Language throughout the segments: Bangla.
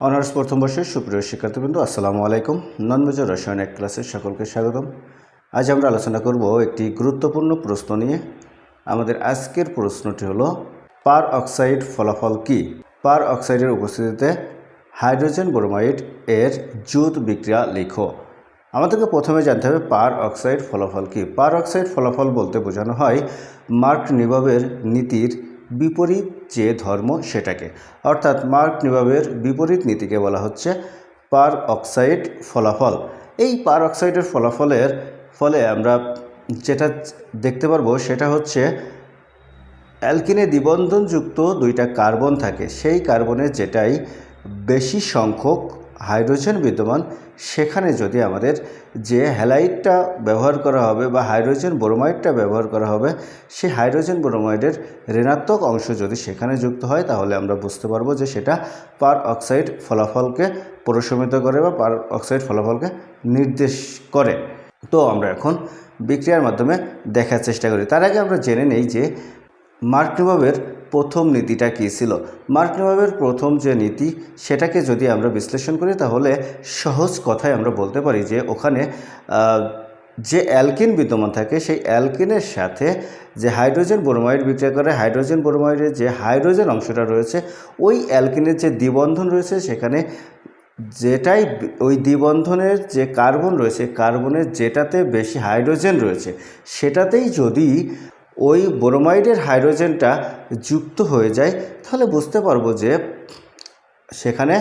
অনার্স প্রথম বর্ষের সুপ্রিয় শিক্ষার্থীবৃন্দ, আসসালামু আলাইকুম। নন মেজর রসায়ন এক ক্লাসে সকলকে স্বাগতম। আজ আমরা আলোচনা করব একটি গুরুত্বপূর্ণ প্রশ্ন নিয়ে। আমাদের আজকের প্রশ্নটি হলো, পার অক্সাইড ফলাফল কি? পার অক্সাইডের উপস্থিতিতে হাইড্রোজেন ব্রোমাইড এর জুত বিক্রিয়া লিখো। আমাদেরকে প্রথমে জানতে হবে পার অক্সাইড ফলাফল কি। পার অক্সাইড ফলাফল বলতে বোঝানো হয় মার্ক নিবাবের নীতির বিপরীত যে ধর্ম সেটাকে, অর্থাৎ মার্ক নিবাবের বিপরীত নীতিকে বলা হচ্ছে পার অক্সাইড ফলাফল। এই পার অক্সাইডের ফলাফলের ফলে আমরা যেটা দেখতে পারবো সেটা হচ্ছে অ্যালকিনে দ্বিবন্ধনযুক্ত দুইটা কার্বন থাকে, সেই কার্বনের যেটাই বেশি সংখ্যক হাইড্রোজেন বিদ্যমান, সেখানে যদি আমাদের যে হ্যালাইডটা ব্যবহার করা হবে বা হাইড্রোজেন ব্রোমাইডটা ব্যবহার করা হবে, সেই হাইড্রোজেন ব্রোমাইডের ঋণাত্মক অংশ যদি সেখানে যুক্ত হয়, তাহলে আমরা বুঝতে পারবো যে সেটা পার অক্সাইড ফলাফলকে প্রশমিত করে বা পার অক্সাইড ফলাফলকে নির্দেশ করে। তো আমরা এখন বিক্রিয়ার মাধ্যমে দেখার চেষ্টা করি। তার আগে আমরা জেনে নেই যে মার্ক নিবাবের প্রথম নীতিটা কী ছিল। মার্ক নিবাবের প্রথম যে নীতি, সেটাকে যদি আমরা বিশ্লেষণ করি তাহলে সহজ কথায় আমরা বলতে পারি যে ওখানে যে অ্যালকিন বিদ্যমান থাকে, সেই অ্যালকিনের সাথে যে হাইড্রোজেন ব্রোমাইড বিক্রিয়া করে, হাইড্রোজেন ব্রোমাইডের যে হাইড্রোজেন অংশটা রয়েছে, ওই অ্যালকিনের যে দ্বিবন্ধন রয়েছে, সেখানে যেটাই ওই দ্বিবন্ধনের যে কার্বন রয়েছে, কার্বনের যেটাতে বেশি হাইড্রোজেন রয়েছে, সেটাতেই যদি ওই ব্রোমাইডের হাইড্রোজেনটা যুক্ত হয়ে যায়, তাহলে বুঝতে পারবো যে সেখানে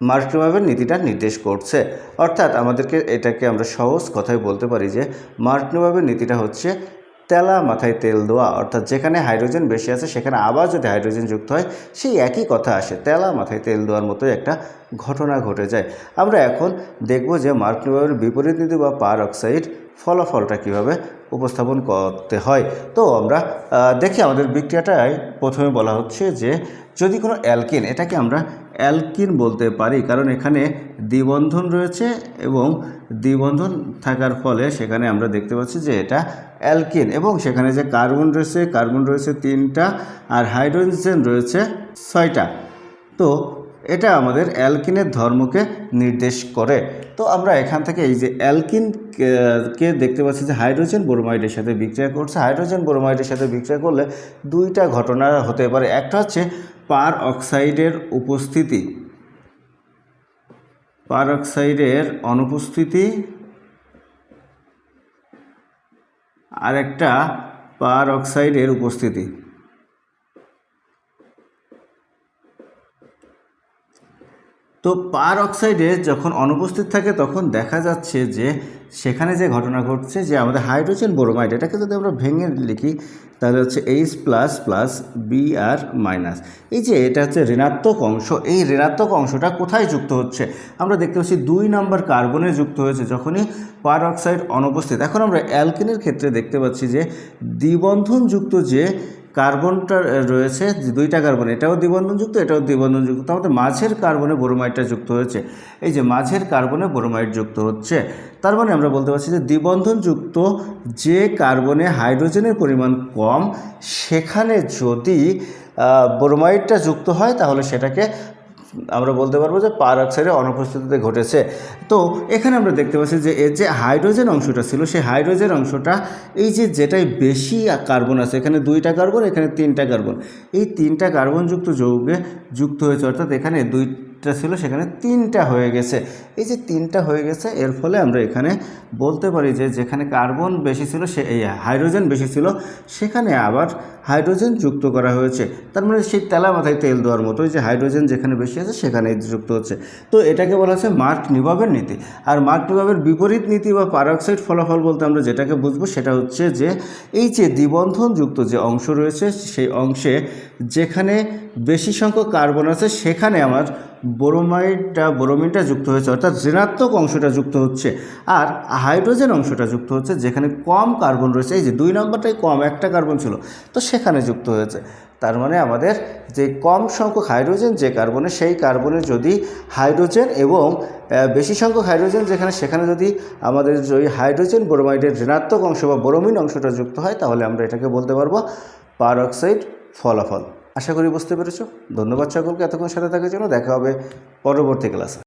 মার্ক নিবাবের নীতিটা নির্দেশ করছে। অর্থাৎ আমাদেরকে এটাকে আমরা সহজ কথায় বলতে পারি যে মার্ক নিবাবের নীতিটা হচ্ছে তেলা মাথায় তেল দেওয়া। অর্থাৎ যেখানে হাইড্রোজেন বেশি আছে সেখানে আবার যদি হাইড্রোজেন যুক্ত হয়, সেই একই কথা আসে, তেলা মাথায় তেল দেওয়ার মতোই একটা ঘটনা ঘটে যায়। আমরা এখন দেখব যে মার্ক নিবাবের বিপরীত নীতি বা পার অক্সাইড ফলাফলটা কীভাবে উপস্থাপন করতে হয়। তো আমরা দেখি, আমাদের বিক্রিয়াটায় প্রথমে বলা হচ্ছে যে যদি কোনো অ্যালকিন, এটাকে আমরা অ্যালকিন বলতে পারি কারণ এখানে দ্বিবন্ধন রয়েছে এবং দ্বিবন্ধন থাকার ফলে সেখানে আমরা দেখতে পাচ্ছি যে এটা অ্যালকিন, এবং সেখানে যে কার্বন রয়েছে 3টা আর হাইড্রোজেন রয়েছে 6টা। তো এটা আমাদের অ্যালকিনের ধর্মকে নির্দেশ করে। তো আমরা এখান থেকে এই যে অ্যালকিনকে দেখতে পাচ্ছি যে হাইড্রোজেন ব্রোমাইডের সাথে বিক্রিয়া করছে। হাইড্রোজেন ব্রোমাইডের সাথে বিক্রিয়া করলে দুইটা ঘটনা হতে পারে। একটা হচ্ছে পার অক্সাইডের উপস্থিতি, পার অক্সাইডের অনুপস্থিতি, আর একটা পার অক্সাইডের উপস্থিতি। তো পার অক্সাইডে যখন অনুপস্থিত থাকে তখন দেখা যাচ্ছে যে সেখানে যে ঘটনা ঘটছে যে আমাদের হাইড্রোজেন ব্রোমাইড, এটাকে যদি আমরা ভেঙে লিখি তাহলে হচ্ছে H++ Br-। এই যে এটা হচ্ছে ঋণাত্মক অংশ, এই ঋণাত্মক অংশটা কোথায় যুক্ত হচ্ছে? আমরা দেখতে পাচ্ছি 2 নম্বর কার্বনে যুক্ত হয়েছে যখনই পার অক্সাইড অনুপস্থিত। এখন আমরা অ্যালকিনের ক্ষেত্রে দেখতে পাচ্ছি যে দ্বিবন্ধনযুক্ত যে কার্বনটা রয়েছে, 2টা কার্বন, এটাও দ্বিবন্ধনযুক্ত, এটাও দ্বিবন্ধনযুক্ত, তার মধ্যে মাঝের কার্বনে ব্রোমাইডটা যুক্ত হয়েছে। এই যে মাঝের কার্বনে ব্রোমাইড যুক্ত হচ্ছে, তার মানে আমরা বলতে পারছি যে দ্বিবন্ধনযুক্ত যে কার্বনে হাইড্রোজেনের পরিমাণ কম, সেখানে যদি ব্রোমাইডটা যুক্ত হয় তাহলে সেটাকে আমরা বলতে পারবো যে পার অক্সাইডের অনুপস্থিতিতে ঘটেছে। তো এখানে আমরা দেখতে পাচ্ছি যে এর যে হাইড্রোজেন অংশটা ছিল, সেই হাইড্রোজেন অংশটা এই যে যেটাই বেশি কার্বন আছে, এখানে 2টা কার্বন, এখানে 3টা কার্বন, এই 3টা কার্বনযুক্ত যৌগে যুক্ত হয়েছে। অর্থাৎ এখানে 2টা ছিল, সেখানে 3টা হয়ে গেছে। এই যে 3টা হয়ে গেছে, এর ফলে আমরা এখানে বলতে পারি যে যেখানে কার্বন বেশি ছিল, হাইড্রোজেন বেশি ছিল, সেখানে আবার হাইড্রোজেন যুক্ত করা হয়েছে। তার মানে সেই তেলা মাথায় তেল দেওয়ার মতোই যে হাইড্রোজেন যেখানে বেশি আছে সেখানে যুক্ত হচ্ছে। তো এটাকে বলা হচ্ছে মার্ক নিবাবের নীতি। আর মার্ক নিবাবের বিপরীত নীতি বা পার অক্সাইড ফলাফল বলতে আমরা যেটাকে বুঝবো সেটা হচ্ছে যে এই যে দ্বিবন্ধনযুক্ত যে অংশ রয়েছে, সেই অংশে যেখানে বেশি সংখ্যক কার্বন আছে সেখানে আমার ব্রোমিনটা যুক্ত হয়েছে, অর্থাৎ ঋণাত্মক অংশটা যুক্ত হচ্ছে, আর হাইড্রোজেন অংশটা যুক্ত হচ্ছে যেখানে কম কার্বন রয়েছে। এই যে 2 নম্বরটাই কম, 1টা কার্বন ছিল, তো সেখানে যুক্ত হয়েছে। তার মানে আমাদের যে কম সংখ্যক হাইড্রোজেন যে কার্বনে, সেই কার্বনে যদি হাইড্রোজেন এবং বেশি সংখ্যক হাইড্রোজেন যেখানে, সেখানে যদি আমাদের ওই হাইড্রোজেন ব্রোমাইডের ঋণাত্মক অংশ বা ব্রোমিন অংশটা যুক্ত হয়, তাহলে আমরা এটাকে বলতে পারবো পার অক্সাইড ফলাফল। আশা করি বুঝতে পেরেছো। ধন্যবাদ সকলকে এতক্ষণ সাথে থাকার জন্য। দেখা হবে পরবর্তী ক্লাসে।